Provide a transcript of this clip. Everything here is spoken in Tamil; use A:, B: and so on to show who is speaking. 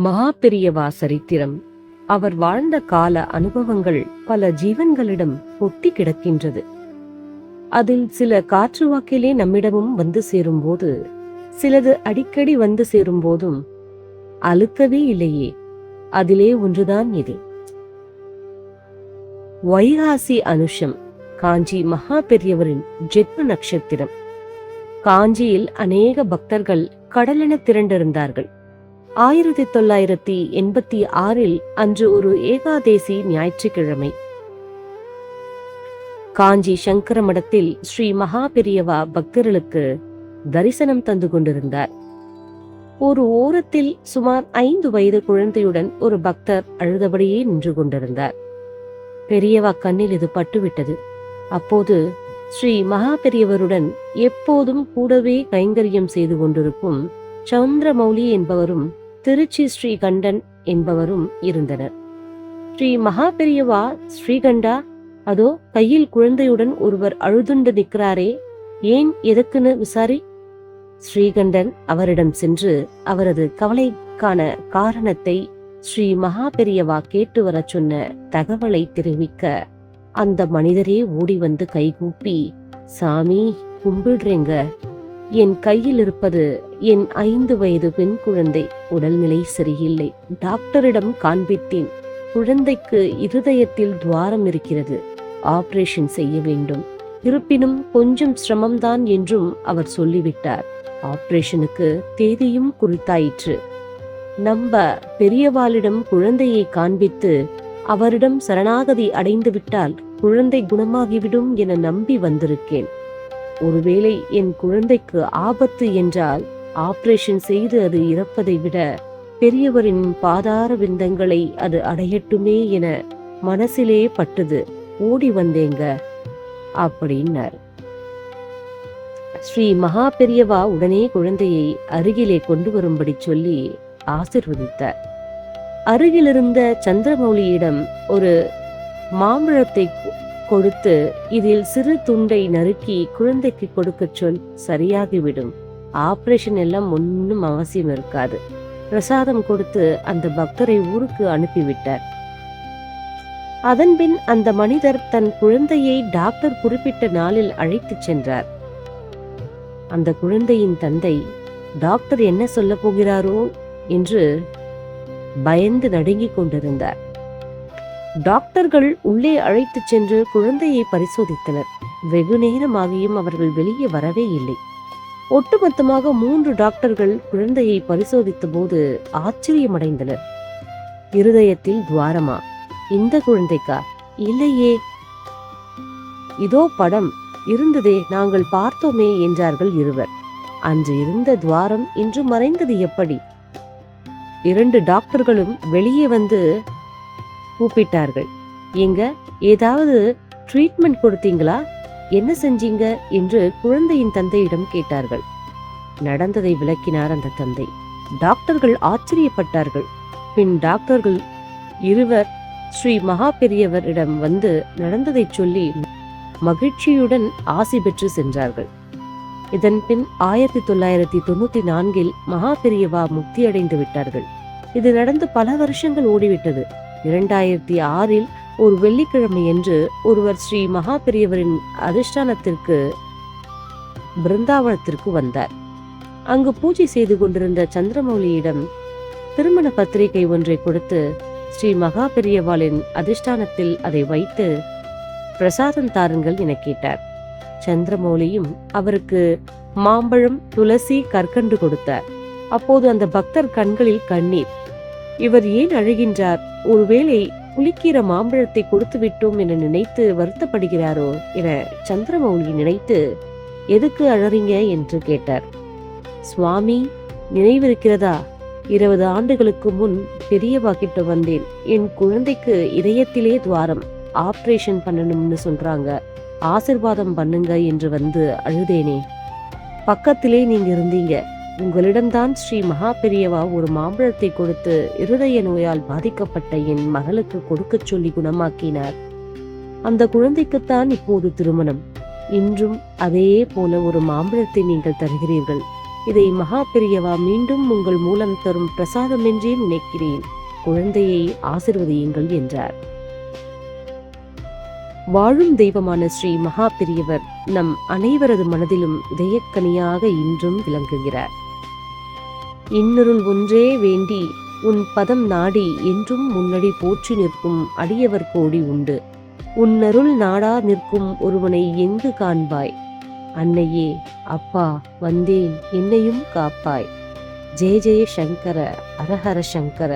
A: மகா பெரியவா சரித்திரம். அவர் வாழ்ந்த கால அனுபவங்கள் பல ஜீவன்களிடம் ஒட்டி கிடக்கின்றது. அதில் சில காற்று வாக்கிலே நம்மிடமும் வந்து சேரும்போது, சிலது அடிக்கடி வந்து சேரும் போதும் அழுக்கவே இல்லையே. அதிலே ஒன்றுதான் இது. வைகாசி அனுஷம் காஞ்சி மகா பெரியவரின் ஜென்ம நட்சத்திரம். காஞ்சியில் அநேக பக்தர்கள் கடலென திரண்டிருந்தார்கள். 1986 அன்று ஒரு ஏகாதேசி ஞாயிற்றுக்கிழமை. காஞ்சி சங்கர மடத்தில் ஸ்ரீ மகா பெரியவா பக்தர்களுக்கு தரிசனம் தந்து கொண்டிருந்தார். ஒரு ஓரத்தில் சுமார் 5 வயது குழந்தையுடன் ஒரு பக்தர் அழுதபடியே நின்று கொண்டிருந்தார். பெரியவா கண்ணில் இது பட்டுவிட்டது. அப்போது ஸ்ரீ மகா பெரியவருடன் எப்போதும் கூடவே கைங்கரியம் செய்து கொண்டிருக்கும் சந்திரமௌலி என்பவரும் திருச்சி ஸ்ரீகண்டன் என்பவரும் இருந்தனர். ஸ்ரீ மகா பெரியவா, ஸ்ரீகண்டா, அதோ கையில் குழந்தையுடன் ஒருவர் அழுதுண்டு நிற்கிறாரே, ஏன், எதற்குன்னு விசாரி. ஸ்ரீகண்டன் அவரிடம் சென்று அவரது கவலைக்கான காரணத்தை ஸ்ரீ மகா பெரியவா கேட்டு வர சொன்ன தகவலை தெரிவிக்க, அந்த மனிதரே ஓடி வந்து கைகூப்பி, சாமி கும்பிடுறேங்க, என் கையில் இருப்பது என் 5 வயது பெண் குழந்தை. உடல்நிலை சரியில்லை. டாக்டரிடம் காண்பித்தேன். குழந்தைக்கு இருதயத்தில் துவாரம் இருக்கிறது. ஆபரேஷன் செய்ய வேண்டும். இருப்பினும் கொஞ்சம் சிரமம்தான் என்றும் அவர் சொல்லிவிட்டார். ஆபரேஷனுக்கு தேதியும் குறித்தாயிற்று. நம்ம பெரியவாளிடம் குழந்தையை காண்பித்து அவரிடம் சரணாகதி அடைந்து விட்டால் குழந்தை குணமாகிவிடும் என நம்பி வந்திருக்கேன். ஒருவேளை என் குழந்தைக்கு ஆபத்து என்றால் ஆபரேஷன் செய்து அது இறப்பதை விட பெரியவரின் பாதார விந்தங்களை அது அடையட்டுமே என மனசிலே பட்டுது. ஓடி வந்தேங்க அப்படின்னார். ஸ்ரீ மகா பெரியவா உடனே குழந்தையை அருகிலே கொண்டு வரும்படி சொல்லி ஆசிர்வதித்தார். அருகிலிருந்த சந்திரமௌலியிடம் ஒரு மாம்பழத்தை கொடுத்து, இதில் சிறு துண்டை நறுக்கி குழந்தைக்கு கொடுக்க சொல், சரியாகிவிடும். ஆபரேஷன் எல்லாம் ஒன்னும் அவசியம் இருக்காது. பிரசாதம் கொடுத்து அந்த பக்தரை ஊருக்கு அனுப்பிவிட்டார். அதன்பின் அந்த மனிதர் தன் குழந்தையை டாக்டர் குறிப்பிட்ட நாளில் அழைத்துச் சென்றார். அந்த குழந்தையின் தந்தை டாக்டர் என்ன சொல்ல போகிறாரோ என்று பயந்து நடுங்கிக் கொண்டிருந்தார். டாக்டர்கள் உள்ளே அழைத்துச் சென்று குழந்தையை பரிசோதித்தனர். வெகு நேரமாகியும் அவர்கள் வெளியே வரவே இல்லை. ஒட்டுமொத்தமாக 3 டாக்டர்கள் குழந்தையை பரிசோதித்த போது ஆச்சரியமடைந்தனர். இருதயத்தில் துவாரமா? இந்த குழந்தைக்கா? இல்லையே, இதோ படம் இருந்ததே, நாங்கள் பார்த்தோமே என்றார்கள் இருவர். அன்று இருந்த துவாரம் இன்று மறைந்தது எப்படி? 2 டாக்டர்களும் வெளியே வந்து கூப்பிட்டார்கள். எங்க, ஏதாவது ட்ரீட்மெண்ட் கொடுத்தீங்களா, என்ன செஞ்சீங்க என்று குழந்தையின் தந்தையிடம் கேட்டார்கள். நடந்ததை விளக்கினார் அந்த தந்தை. டாக்டர்கள் ஆச்சரியப்பட்டார்கள். பின் டாக்டர்கள் இருவர் ஸ்ரீ மகா பெரியவரிடம் வந்து நடந்ததை சொல்லி மகிழ்ச்சியுடன் ஆசி பெற்று சென்றார்கள். இதன் பின் 1994 மகா பெரியவா முக்தி அடைந்து விட்டார்கள். இது நடந்து பல வருஷங்கள் ஓடிவிட்டது. 2006 ஒரு வெள்ளிக்கிழமையன்று ஒருவர் ஸ்ரீ மகா பெரியவரின் அதிஷ்டானத்திற்கு பிருந்தாவனத்திற்கு வந்தார். அங்கு பூஜை செய்து கொண்டிருந்த சந்திரமௌலியிடம் திருமண பத்திரிகை ஒன்றை கொடுத்து, ஸ்ரீ மகா பெரியவாளின் அதிஷ்டானத்தில் அதை வைத்து பிரசாதம் தாருங்கள் என கேட்டார். சந்திரமௌலியும் அவருக்கு மாம்பழம், துளசி, கற்கண்டு கொடுத்தார். அப்போது அந்த பக்தர் கண்களில் கண்ணீர். இவர் ஏன் அழுகின்றார்? ஒருவேளை புளிக்கிற மாம்பழத்தை கொடுத்து விட்டோம் என நினைத்து வருத்தப்படுகிறாரோ என சந்திரமௌலி நினைத்து, எதுக்கு அழறீங்க என்று கேட்டார். சுவாமி, நினைவிருக்கிறதா? 20 ஆண்டுகளுக்கு முன் பெரியவா கிட்ட வந்தேன். என் குழந்தைக்கு இதயத்திலே துவாரம், ஆபரேஷன் பண்ணணும்னு சொல்றாங்க, ஆசிர்வாதம் பண்ணுங்க என்று வந்து அழுதேனே. பக்கத்திலே நீங்க இருந்தீங்க. உங்களிடம்தான் ஸ்ரீ மகா பெரியவா ஒரு மாம்பழத்தை கொடுத்து இருதய நோயால் பாதிக்கப்பட்ட என் மகளுக்கு கொடுக்க சொல்லி குணமாக்கினார். அந்த குழந்தைக்குத்தான் இப்போது திருமணம். இன்றும் அதே போல ஒரு மாம்பழத்தை நீங்கள் தருகிறீர்கள். இதை மகா பெரியவா மீண்டும் உங்கள் மூலம் தரும் பிரசாதம் என்றே நினைக்கிறேன். குழந்தையை ஆசிர்வதியுங்கள் என்றார். வாழும் தெய்வமான ஸ்ரீ மகா பெரியவர் நம் அனைவரது மனதிலும் இதயக்கனியாக இன்றும் விளங்குகிறார். இன்னருள் ஒன்றே வேண்டி உன் பதம் நாடி என்றும் முன்னடி போற்றி நிற்கும் அடியவர் கோடி உண்டு. உன்னருள் நாடா நிற்கும் ஒருவனை எங்கு காண்பாய்? அன்னையே, அப்பா வந்தேன், என்னையும் காப்பாய். ஜெய ஜெய சங்கர, ஹரஹர சங்கர.